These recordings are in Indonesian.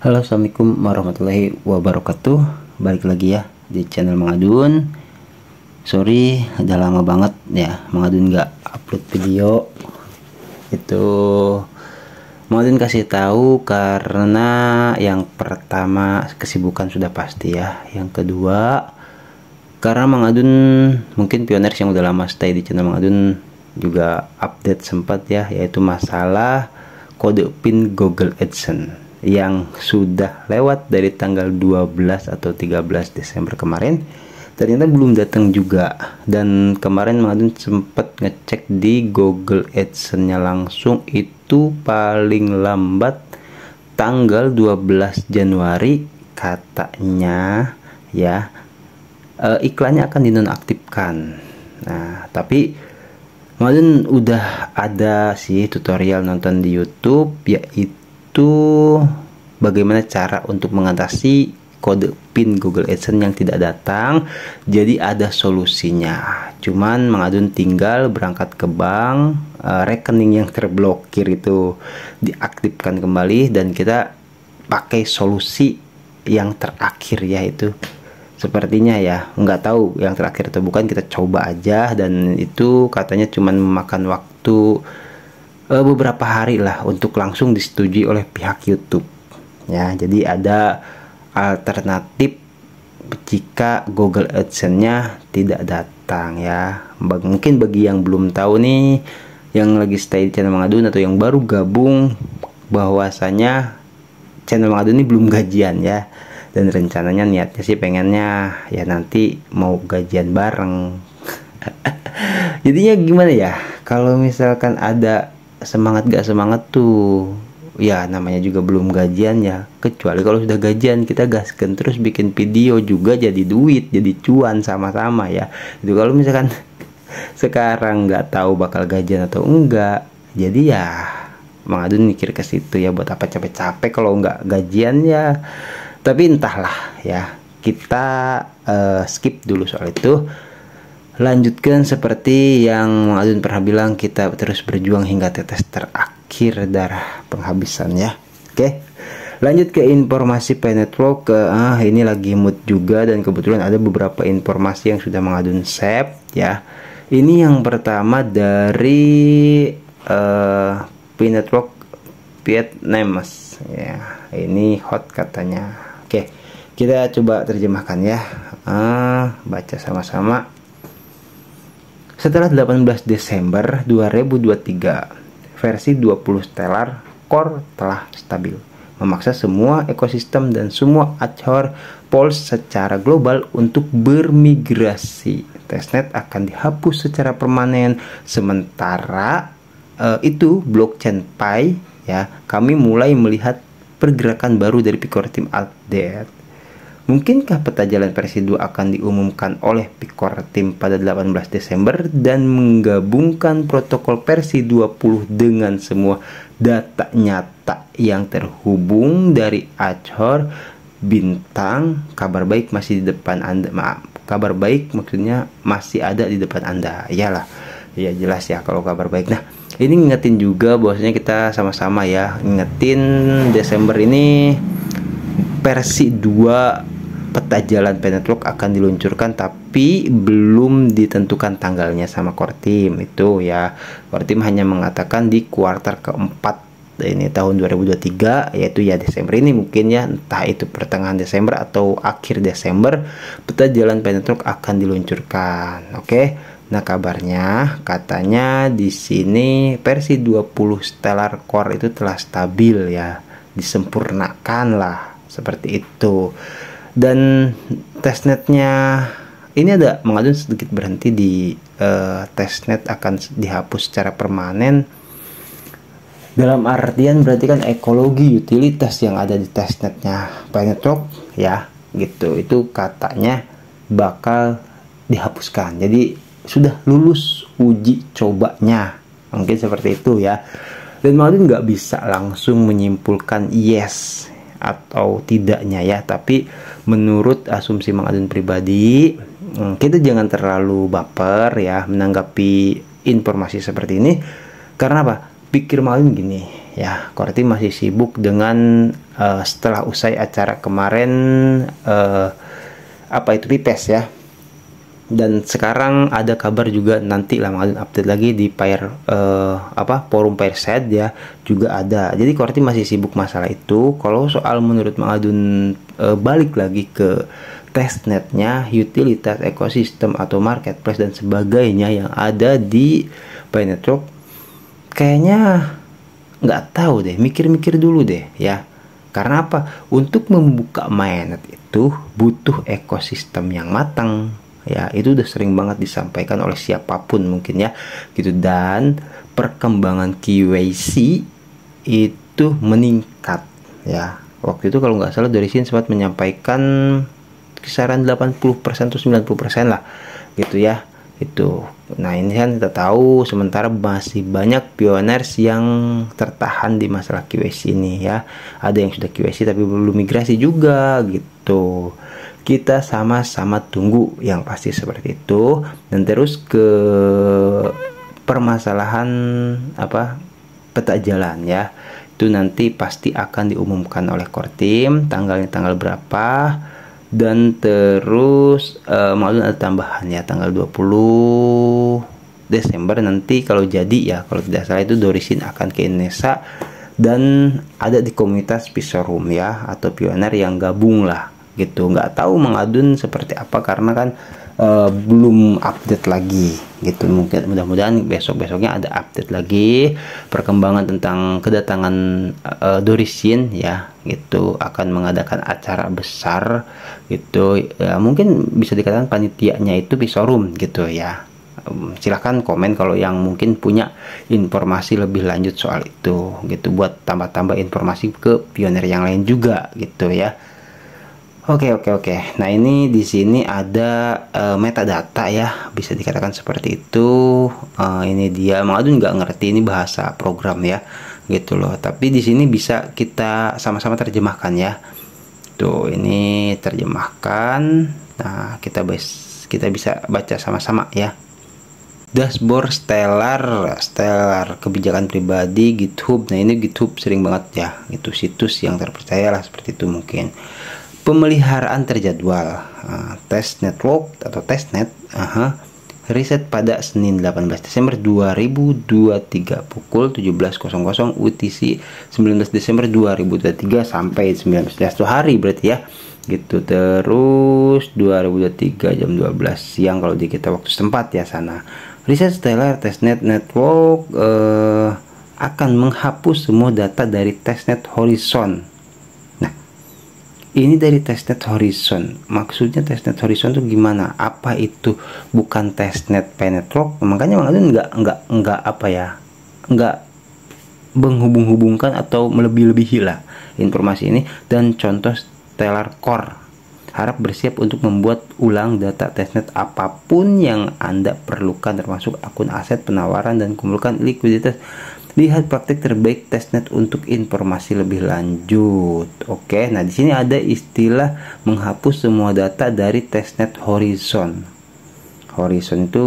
Halo, assalamualaikum warahmatullahi wabarakatuh. Balik lagi ya di channel Mang Adun. Sorry, udah lama banget ya Mang Adun nggak upload video. Itu Mang Adun kasih tahu karena yang pertama kesibukan sudah pasti ya. Yang kedua karena Mang Adun mungkin pioners yang udah lama stay di channel Mang Adun juga update sempat ya, yaitu masalah kode PIN Google AdSense yang sudah lewat dari tanggal 12 atau 13 Desember kemarin, ternyata belum datang juga. Dan kemarin Mang Adun sempat ngecek di Google AdSense-nya langsung, itu paling lambat tanggal 12 Januari katanya ya, iklannya akan dinonaktifkan. Nah, tapi Mang Adun udah ada sih tutorial nonton di YouTube, yaitu bagaimana cara untuk mengatasi kode PIN Google AdSense yang tidak datang. Jadi ada solusinya. Cuman Mang Adun tinggal berangkat ke bank, rekening yang terblokir itu diaktifkan kembali, dan kita pakai solusi yang terakhir, yaitu sepertinya ya, nggak tahu yang terakhir atau bukan, kita coba aja. Dan itu katanya cuman memakan waktu beberapa hari lah untuk langsung disetujui oleh pihak YouTube ya. Jadi ada alternatif jika Google AdSense-nya tidak datang ya. Mungkin bagi yang belum tahu nih, yang lagi stay di channel Mang Adun atau yang baru gabung, bahwasanya channel Mang Adun ini belum gajian ya. Dan rencananya niatnya sih pengennya ya nanti mau gajian bareng. Jadinya gimana ya, kalau misalkan ada semangat gak semangat tuh ya, namanya juga belum gajian ya. Kecuali kalau sudah gajian kita gaskan terus bikin video juga, jadi duit, jadi cuan sama-sama ya. Itu kalau misalkan sekarang nggak tahu bakal gajian atau enggak, jadi ya Mang Adun mikir ke situ ya, buat apa capek-capek kalau nggak gajian ya. Tapi entahlah ya, kita skip dulu soal itu. Lanjutkan seperti yang Mang Adun pernah bilang, kita terus berjuang hingga tetes terakhir darah penghabisan ya. Oke, lanjut ke informasi Pi Network. Ini lagi mood juga, dan kebetulan ada beberapa informasi yang sudah Mang Adun save ya. Ini yang pertama dari Pi Network Vietnam ya. Ini hot katanya. Oke, kita coba terjemahkan ya. Baca sama-sama. Setelah 18 Desember 2023, versi 20 Stellar Core telah stabil, memaksa semua ekosistem dan semua Azure Pulse secara global untuk bermigrasi. Testnet akan dihapus secara permanen. Sementara itu blockchain Pi ya, kami mulai melihat pergerakan baru dari Picor Team update. Mungkinkah peta jalan versi 2 akan diumumkan oleh Picor Team pada 18 Desember dan menggabungkan protokol versi 20 dengan semua data nyata yang terhubung dari Azure Bintang? Kabar baik masih di depan Anda. Kabar baik maksudnya masih ada di depan Anda. Iyalah, ya jelas ya kalau kabar baik. Nah, ini ngingetin juga bahwasanya kita sama-sama ya ngingetin, Desember ini versi 2 peta jalan Pi Network akan diluncurkan, tapi belum ditentukan tanggalnya sama Core Team itu ya. Core Team hanya mengatakan di kuartal keempat ini tahun 2023, yaitu ya Desember ini mungkin ya, entah itu pertengahan Desember atau akhir Desember, peta jalan Pi Network akan diluncurkan. Oke. Nah, kabarnya katanya di sini versi 20 Stellar Core itu telah stabil ya, disempurnakan lah seperti itu. Dan testnetnya ini ada Mang Adun sedikit berhenti di testnet akan dihapus secara permanen. Dalam artian berarti kan ekologi utilitas yang ada di testnetnya Pi Network ya gitu, itu katanya bakal dihapuskan. Jadi sudah lulus uji cobanya, mungkin seperti itu ya. Dan Mang Adun nggak bisa langsung menyimpulkan yes atau tidaknya ya, tapi menurut asumsi Mang Adun pribadi, kita jangan terlalu baper ya menanggapi informasi seperti ini. Karena apa? Pikir Mang Adun gini, ya. Core Team masih sibuk dengan setelah usai acara kemarin apa itu Pipes ya. Dan sekarang ada kabar juga nanti lah Mang Adun update lagi di forum Pairset ya, juga ada. Jadi Core Team masih sibuk masalah itu. Kalau soal menurut Mang Adun balik lagi ke testnetnya, utilitas ekosistem atau marketplace dan sebagainya yang ada di Paynetwork, kayaknya nggak tahu deh, mikir-mikir dulu deh ya. Karena apa? Untuk membuka mainnet itu butuh ekosistem yang matang. Ya, itu udah sering banget disampaikan oleh siapapun mungkin ya, gitu. Dan perkembangan KYC itu meningkat ya. Waktu itu kalau nggak salah Dorisin sempat menyampaikan kisaran 80% atau 90% lah, gitu ya. Itu. Nah, ini kan kita tahu sementara masih banyak pioners yang tertahan di masalah KYC ini ya. Ada yang sudah KYC tapi belum migrasi juga, gitu. Kita sama-sama tunggu yang pasti seperti itu. Dan terus ke permasalahan peta jalan ya, itu nanti pasti akan diumumkan oleh Core Team tanggalnya tanggal berapa. Dan terus maklum ada tambahan ya, tanggal 20 Desember nanti kalau jadi ya, kalau tidak salah itu Dorisin akan ke Indonesia dan ada di komunitas Pisorum ya, atau pioner yang gabung lah, gitu. Nggak tahu Mang Adun seperti apa karena kan belum update lagi, gitu. Mungkin mudah-mudahan besok-besoknya ada update lagi perkembangan tentang kedatangan Dorisin ya, gitu. Akan mengadakan acara besar gitu ya, mungkin bisa dikatakan panitianya itu Pisorum gitu ya. Silahkan komen kalau yang mungkin punya informasi lebih lanjut soal itu, gitu, buat tambah-tambah informasi ke pioner yang lain juga, gitu ya. Oke. Nah, ini di sini ada metadata ya, bisa dikatakan seperti itu. Ini dia, Mang Adun nggak ngerti ini bahasa program ya, gitu loh. Tapi di sini bisa kita sama-sama terjemahkan ya. Tuh, ini terjemahkan. Nah, kita bisa baca sama-sama ya. Dashboard Stellar kebijakan pribadi GitHub. Nah, ini GitHub sering banget ya, itu situs yang terpercaya lah seperti itu mungkin. Pemeliharaan terjadwal, testnet log atau testnet, riset pada Senin 18 Desember 2023 pukul 17.00 UTC 19 Desember 2023 sampai 19 hari berarti ya, gitu. Terus 2023 jam 12 siang kalau di kita waktu setempat ya sana. Riset Stellar Testnet Network akan menghapus semua data dari Testnet Horizon. Ini dari Testnet Horizon. Maksudnya Testnet Horizon itu gimana? Apa itu bukan Testnet Paynetwork? Makanya Mang Adun nggak menghubung-hubungkan atau melebih-lebihi lah informasi ini. Dan contoh Stellar Core harap bersiap untuk membuat ulang data testnet apapun yang Anda perlukan, termasuk akun aset penawaran dan kumpulkan likuiditas. Lihat praktik terbaik testnet untuk informasi lebih lanjut. Oke, nah di sini ada istilah menghapus semua data dari testnet Horizon. Horizon itu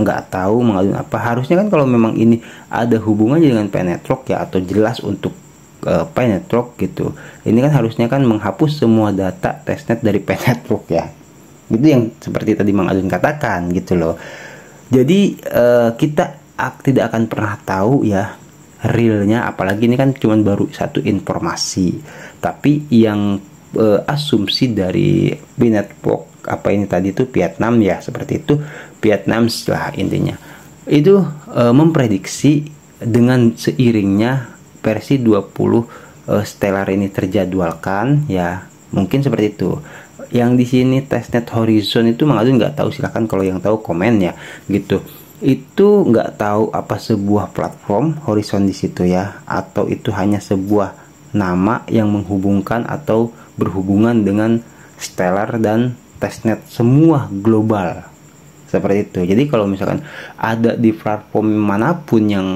nggak tahu mengadu apa. Harusnya kan kalau memang ini ada hubungannya dengan Paynetwork ya, atau jelas untuk Paynetwork gitu. Ini kan harusnya kan menghapus semua data testnet dari Paynetwork ya. Itu yang seperti tadi Mang Adun katakan gitu loh. Jadi kita tidak akan pernah tahu ya realnya, apalagi ini kan cuma baru satu informasi. Tapi yang asumsi dari Paynetwork apa ini tadi itu Vietnam ya, seperti itu, Vietnam lah intinya. Itu memprediksi dengan seiringnya versi 20 Stellar ini terjadwalkan ya, mungkin seperti itu. Yang di sini testnet Horizon itu Mang Adun nggak tahu, silahkan kalau yang tahu komen ya, gitu. Itu nggak tahu apa sebuah platform Horizon di situ ya, atau itu hanya sebuah nama yang menghubungkan atau berhubungan dengan Stellar dan testnet semua global seperti itu. Jadi kalau misalkan ada di platform manapun yang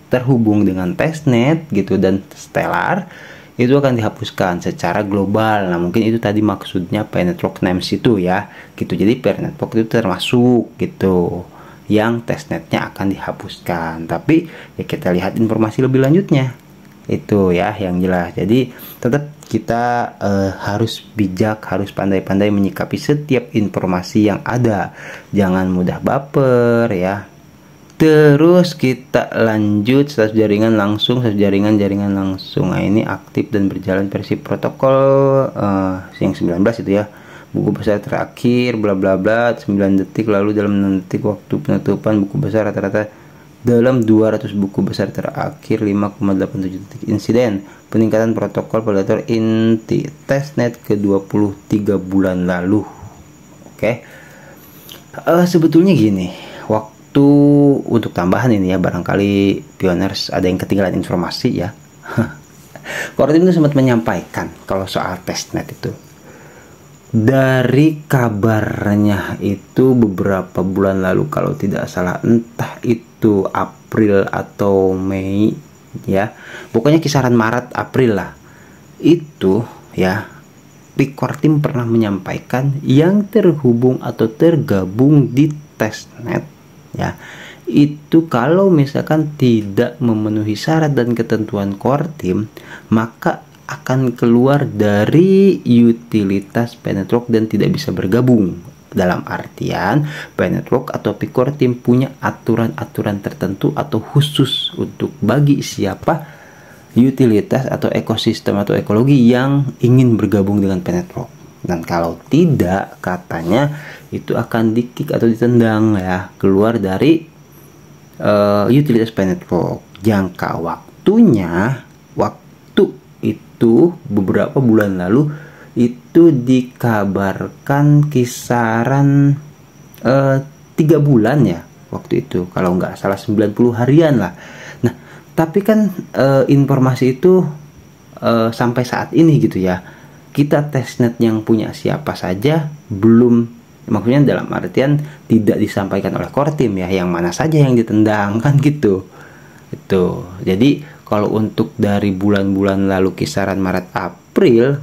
terhubung dengan testnet gitu dan Stellar, itu akan dihapuskan secara global. Nah, mungkin itu tadi maksudnya Paynetwork Names itu ya, gitu. Jadi Paynetwork itu termasuk gitu yang testnetnya akan dihapuskan. Tapi ya kita lihat informasi lebih lanjutnya itu ya yang jelas. Jadi tetap kita harus bijak, harus pandai-pandai menyikapi setiap informasi yang ada, jangan mudah baper ya. Terus kita lanjut status jaringan langsung, jaringan langsung. Nah, ini aktif dan berjalan versi protokol yang 19 itu ya. Buku besar terakhir bla bla bla 9 detik, lalu dalam 6 detik waktu penutupan buku besar rata-rata dalam 200 buku besar terakhir 5,87 detik. Insiden peningkatan protokol validator inti testnet ke 23 bulan lalu. Oke. Sebetulnya gini, waktu untuk tambahan ini ya, barangkali pioners ada yang ketinggalan informasi ya. Core Team itu sempat menyampaikan kalau soal testnet itu, dari kabarnya itu beberapa bulan lalu kalau tidak salah, entah itu April atau Mei ya, pokoknya kisaran Maret April lah, itu ya Core Team pernah menyampaikan yang terhubung atau tergabung di testnet ya, itu kalau misalkan tidak memenuhi syarat dan ketentuan Core Team, maka akan keluar dari utilitas P-Network dan tidak bisa bergabung. Dalam artian P-Network atau Core Team punya aturan-aturan tertentu atau khusus untuk bagi siapa utilitas atau ekosistem atau ekologi yang ingin bergabung dengan P-Network. Dan kalau tidak, katanya itu akan di-kick atau ditendang ya, keluar dari utilitas P-Network. Jangka waktunya, itu beberapa bulan lalu itu dikabarkan kisaran 3 bulan ya waktu itu, kalau nggak salah 90 harian lah. Nah tapi kan informasi itu sampai saat ini gitu ya, kita testnet yang punya siapa saja belum, maksudnya dalam artian tidak disampaikan oleh Core Team ya, yang mana saja yang ditendang kan gitu. Itu jadi kalau untuk dari bulan-bulan lalu kisaran Maret, April,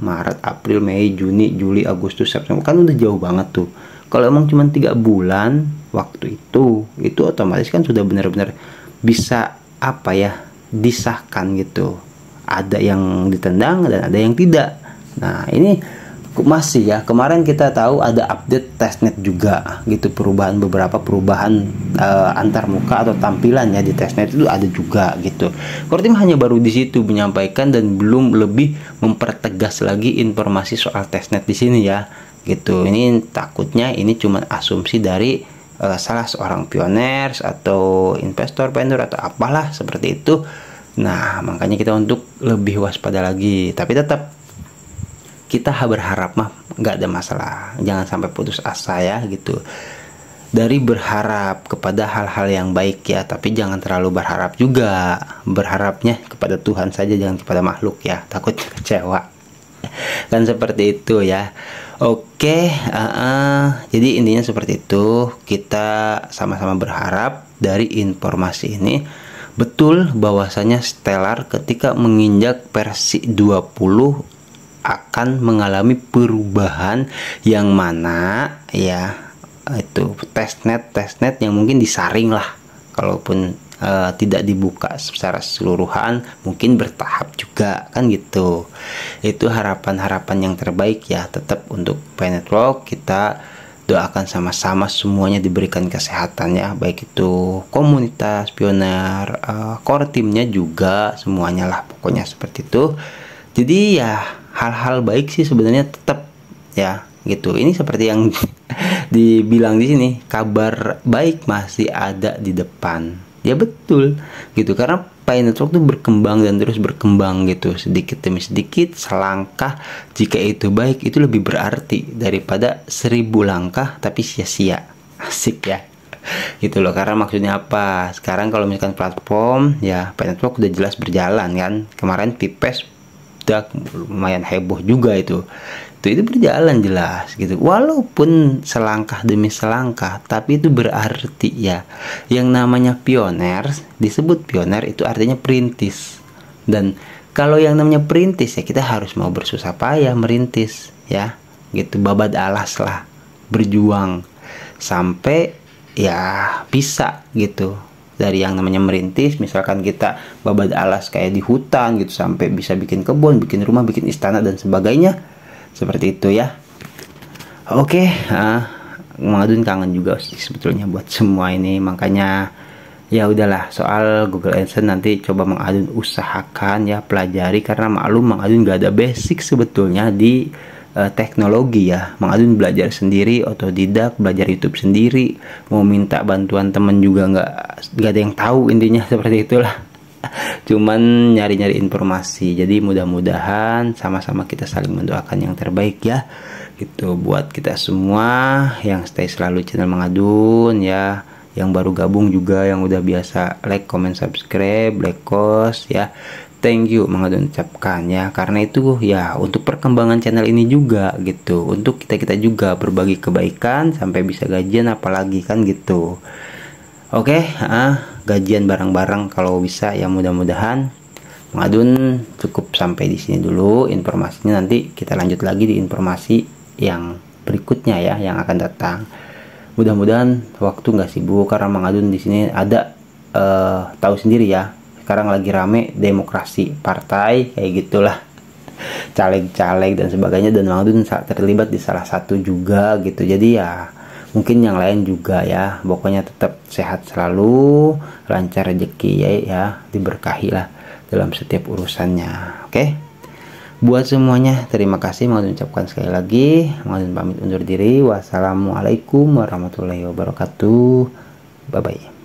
Mei, Juni, Juli, Agustus, September, kan udah jauh banget tuh. Kalau emang cuma 3 bulan waktu itu otomatis kan sudah benar-benar bisa apa ya, disahkan gitu. Ada yang ditendang dan ada yang tidak. Nah ini masih ya, kemarin kita tahu ada update testnet juga gitu, beberapa perubahan antar muka atau tampilan ya di testnet itu ada juga gitu. Core Team hanya baru di situ menyampaikan dan belum lebih mempertegas lagi informasi soal testnet di sini ya gitu. Ini takutnya ini cuma asumsi dari salah seorang pioners atau investor, vendor atau apalah seperti itu. Nah makanya kita untuk lebih waspada lagi, tapi tetap kita berharap mah nggak ada masalah, jangan sampai putus asa ya gitu. Dari berharap kepada hal-hal yang baik ya, tapi jangan terlalu berharap juga. Berharapnya kepada Tuhan saja, jangan kepada makhluk ya, takutnya kecewa. Kan seperti itu ya. Oke, jadi intinya seperti itu. Kita sama-sama berharap dari informasi ini betul bahwasanya Stellar ketika menginjak versi 20 akan mengalami perubahan yang mana ya itu testnet yang mungkin disaring lah, kalaupun tidak dibuka secara keseluruhan, mungkin bertahap juga kan gitu. Itu harapan-harapan yang terbaik ya. Tetap untuk P-Network kita doakan sama-sama semuanya diberikan kesehatan ya, baik itu komunitas pioner, core timnya juga, semuanya lah pokoknya seperti itu. Jadi ya hal-hal baik sih sebenarnya tetap ya gitu. Ini seperti yang dibilang di sini, kabar baik masih ada di depan. Ya betul gitu, karena P-Network itu berkembang dan terus berkembang gitu, sedikit demi sedikit, selangkah jika itu baik itu lebih berarti daripada 1000 langkah tapi sia-sia. Asik ya gitu loh. Karena maksudnya apa, sekarang kalau misalkan platform ya P-Network udah jelas berjalan kan. Kemarin Pipes udah lumayan heboh juga itu berjalan jelas gitu, walaupun selangkah demi selangkah, tapi itu berarti ya yang namanya pioner, disebut pioner itu artinya perintis. Dan kalau yang namanya perintis ya kita harus mau bersusah payah merintis ya gitu, babat alas lah, berjuang sampai ya bisa gitu. Dari yang namanya merintis, misalkan kita babad alas kayak di hutan gitu, sampai bisa bikin kebun, bikin rumah, bikin istana dan sebagainya. Seperti itu ya. Oke, Mang Adun kangen juga sih sebetulnya buat semua ini. Makanya ya udahlah, soal Google AdSense nanti coba Mang Adun usahakan ya, pelajari, karena maklum Mang Adun gak ada basic sebetulnya di teknologi ya. Mang Adun belajar sendiri, otodidak, belajar YouTube sendiri, mau minta bantuan temen juga nggak ada yang tahu, intinya seperti itulah. Cuman nyari-nyari informasi. Jadi mudah-mudahan sama-sama kita saling mendoakan yang terbaik ya, gitu buat kita semua yang stay selalu channel Mang Adun ya, yang baru gabung juga, yang udah biasa like, comment, subscribe, like, cost ya. Thank you Mang Adun ucapkan ya, karena itu ya untuk perkembangan channel ini juga gitu, untuk kita juga berbagi kebaikan sampai bisa gajian apalagi kan gitu. Oke, gajian bareng-bareng kalau bisa ya, mudah-mudahan. Mang Adun cukup sampai di sini dulu informasinya, nanti kita lanjut lagi di informasi yang berikutnya ya, yang akan datang. Mudah-mudahan waktu nggak sibuk, karena Mang Adun di sini ada tahu sendiri ya, sekarang lagi rame demokrasi partai kayak gitulah, caleg-caleg dan sebagainya, dan Mang Adun terlibat di salah satu juga gitu. Jadi ya mungkin yang lain juga ya, pokoknya tetap sehat selalu, lancar rezeki ya, diberkahi lah dalam setiap urusannya. Oke, buat semuanya terima kasih Mang Adun ucapkan sekali lagi. Mang Adun pamit undur diri. Wassalamualaikum warahmatullahi wabarakatuh. Bye bye.